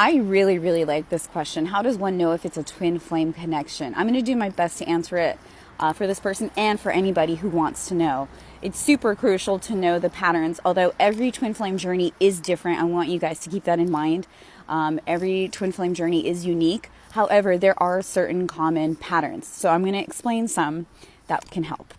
I really, really like this question. How does one know if it's a twin flame connection? I'm going to do my best to answer it for this person and for anybody who wants to know. It's super crucial to know the patterns, although every twin flame journey is different. I want you guys to keep that in mind. Every twin flame journey is unique. However, there are certain common patterns. So I'm going to explain some that can help.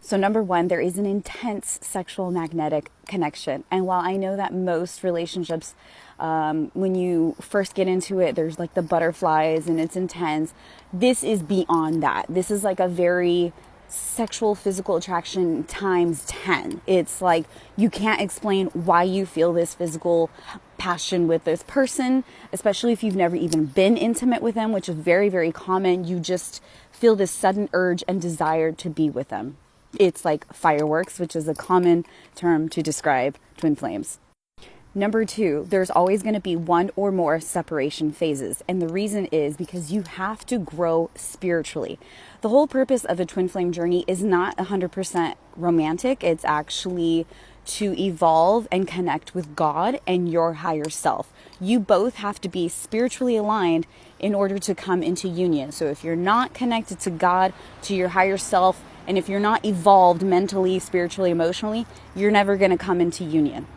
So number one, there is an intense sexual magnetic connection. And while I know that most relationships, when you first get into it, there's like the butterflies and it's intense. This is beyond that. This is like a very sexual physical attraction times 10. It's like you can't explain why you feel this physical passion with this person, especially if you've never even been intimate with them, which is very, very common. You just feel this sudden urge and desire to be with them. It's like fireworks, which is a common term to describe twin flames. Number two, there's always going to be one or more separation phases. And the reason is because you have to grow spiritually. The whole purpose of a twin flame journey is not 100% romantic. It's actually to evolve and connect with God and your higher self. You both have to be spiritually aligned in order to come into union. So if you're not connected to God, to your higher self, and if you're not evolved mentally, spiritually, emotionally, you're never going to come into union.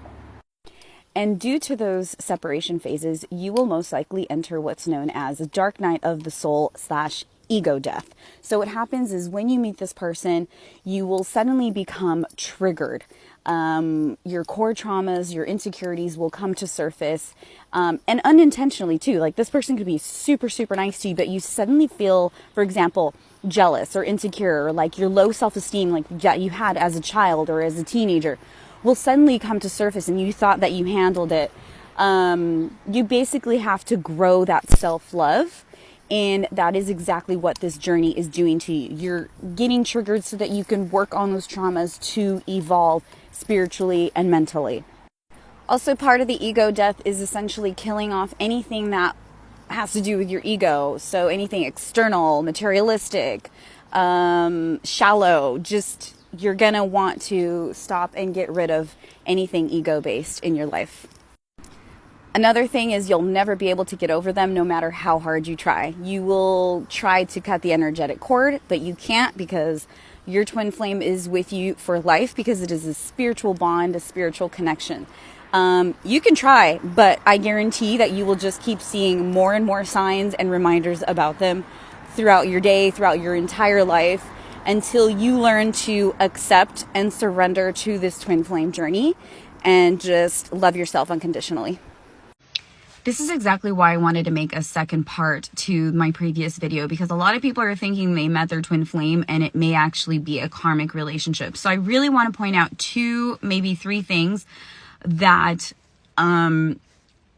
And due to those separation phases, you will most likely enter what's known as a dark night of the soul / ego death. So what happens is when you meet this person, you will suddenly become triggered. Your core traumas, your insecurities will come to surface, and unintentionally too. Like this person could be super, super nice to you, but you suddenly feel, for example, jealous or insecure, or like your low self-esteem like you had as a child or as a teenager will suddenly come to surface and you thought that you handled it. You basically have to grow that self-love, and that is exactly what this journey is doing to you. You're getting triggered so that you can work on those traumas to evolve spiritually and mentally. Also, part of the ego death is essentially killing off anything that has to do with your ego. So anything external, materialistic, shallow, just you're going to want to stop and get rid of anything ego-based in your life. Another thing is you'll never be able to get over them no matter how hard you try. You will try to cut the energetic cord, but you can't because your twin flame is with you for life because it is a spiritual bond, a spiritual connection. You can try, but I guarantee that you will just keep seeing more and more signs and reminders about them throughout your day, throughout your entire life, until you learn to accept and surrender to this twin flame journey and just love yourself unconditionally. This is exactly why I wanted to make a second part to my previous video, because a lot of people are thinking they met their twin flame and it may actually be a karmic relationship. So I really want to point out 2, maybe 3 things that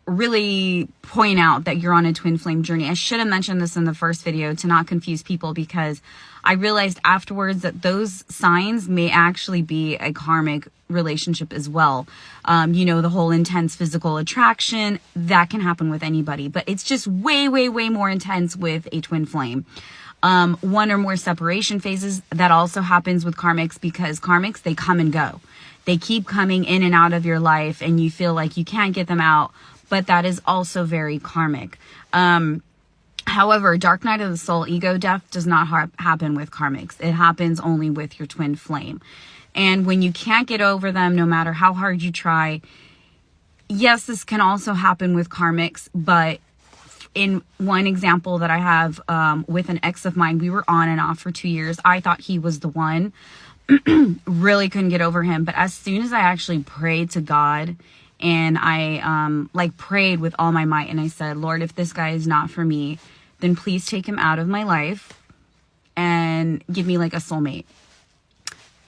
really point out that you're on a twin flame journey. I should have mentioned this in the first video to not confuse people, because I realized afterwards that those signs may actually be a karmic relationship as well. The whole intense physical attraction, that can happen with anybody, but it's just way, way, way more intense with a twin flame. 1 or more separation phases, that also happens with karmics, because karmics, they come and go. They keep coming in and out of your life and you feel like you can't get them out, but that is also very karmic. However, dark night of the soul, ego death, does not happen with karmics. It happens only with your twin flame. And when you can't get over them, no matter how hard you try, yes, this can also happen with karmics, but in one example that I have with an ex of mine, we were on and off for 2 years. I thought he was the one. Really couldn't get over him. But as soon as I actually prayed to God, and I prayed with all my might, and I said, Lord, if this guy is not for me, then please take him out of my life and give me like a soulmate.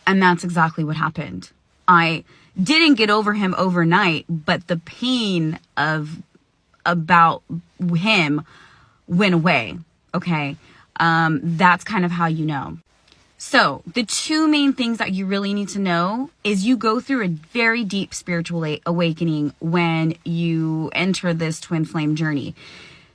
And that's exactly what happened. I didn't get over him overnight, but the pain about him went away. Okay. That's kind of how you know. So the 2 main things that you really need to know is you go through a very deep spiritual awakening when you enter this twin flame journey.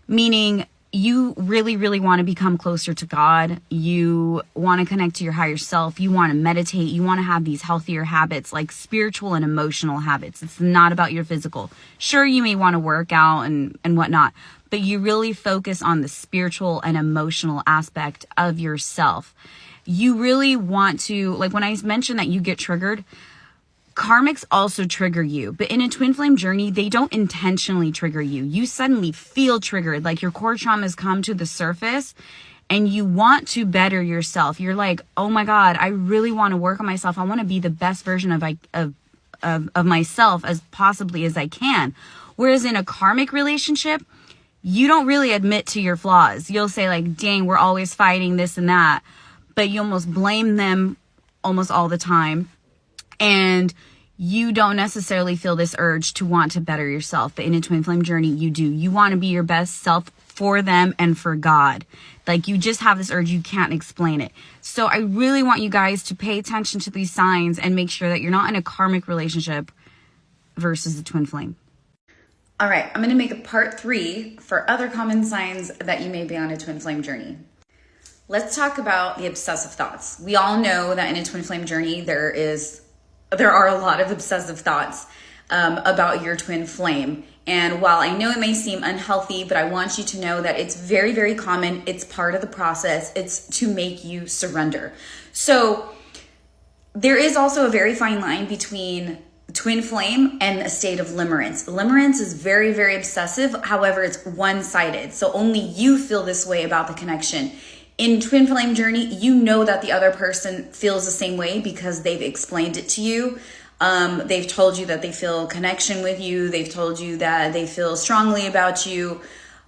Meaning you really, really want to become closer to God. You want to connect to your higher self. You want to meditate. You want to have these healthier habits, like spiritual and emotional habits. It's not about your physical. Sure, you may want to work out and whatnot, but you really focus on the spiritual and emotional aspect of yourself. You really want to, like when I mentioned that you get triggered, karmics also trigger you, but in a twin flame journey, they don't intentionally trigger you. You suddenly feel triggered, like your core traumas come to the surface and you want to better yourself. You're like, oh my God, I really want to work on myself. I want to be the best version of myself as possibly as I can. Whereas in a karmic relationship, you don't really admit to your flaws. You'll say like, dang, we're always fighting this and that, but you almost blame them almost all the time. And you don't necessarily feel this urge to want to better yourself. But in a twin flame journey, you do. You want to be your best self for them and for God. Like you just have this urge, you can't explain it. So I really want you guys to pay attention to these signs and make sure that you're not in a karmic relationship versus a twin flame. All right, I'm going to make a part 3 for other common signs that you may be on a twin flame journey. Let's talk about the obsessive thoughts. We all know that in a twin flame journey, there are a lot of obsessive thoughts about your twin flame. And while I know it may seem unhealthy, but I want you to know that it's very, very common. It's part of the process. It's to make you surrender. So there is also a very fine line between twin flame and a state of limerence. Limerence is very, very obsessive. However, it's one-sided. So only you feel this way about the connection. In twin flame journey, you know that the other person feels the same way because they've explained it to you. They've told you that they feel connection with you. They've told you that they feel strongly about you.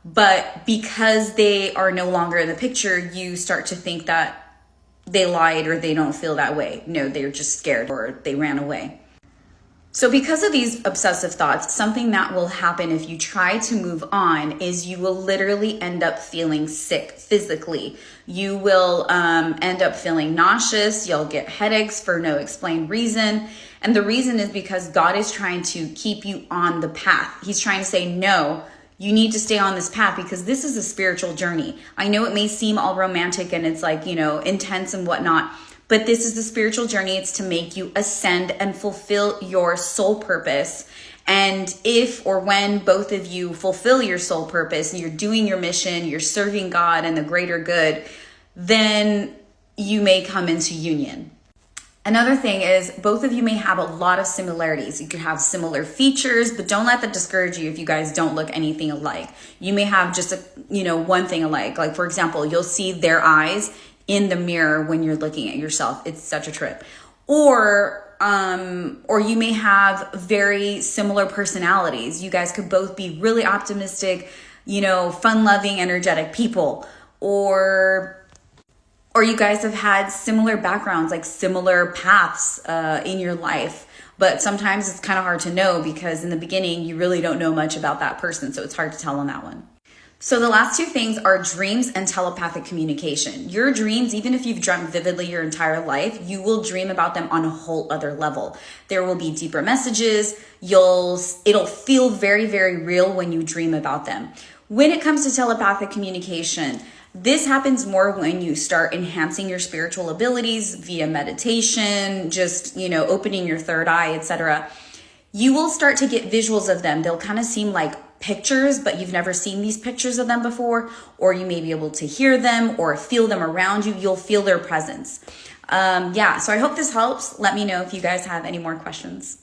But because they are no longer in the picture, you start to think that they lied or they don't feel that way. No, they're just scared or they ran away. So because of these obsessive thoughts, something that will happen if you try to move on is you will literally end up feeling sick physically. You will end up feeling nauseous. You'll get headaches for no explained reason. And the reason is because God is trying to keep you on the path. He's trying to say, no, you need to stay on this path because this is a spiritual journey. I know it may seem all romantic and it's like, intense and whatnot. But this is the spiritual journey. It's to make you ascend and fulfill your soul purpose. And if or when both of you fulfill your soul purpose and you're doing your mission, you're serving God and the greater good, then you may come into union. Another thing is both of you may have a lot of similarities. You could have similar features, but don't let that discourage you if you guys don't look anything alike. You may have just one thing alike. Like for example, you'll see their eyes in the mirror when you're looking at yourself. It's such a trip. Or you may have very similar personalities. You guys could both be really optimistic, fun-loving, energetic people. Or you guys have had similar backgrounds, like similar paths in your life. But sometimes it's kind of hard to know because in the beginning, you really don't know much about that person. So it's hard to tell on that one. So the last 2 things are dreams and telepathic communication. Your dreams, even if you've dreamt vividly your entire life, you will dream about them on a whole other level. There will be deeper messages. It'll feel very, very real when you dream about them. When it comes to telepathic communication, this happens more when you start enhancing your spiritual abilities via meditation, just, opening your third eye, etc. You will start to get visuals of them. They'll kind of seem like pictures, but you've never seen these pictures of them before, or you may be able to hear them or feel them around you. You'll feel their presence. So I hope this helps. Let me know if you guys have any more questions.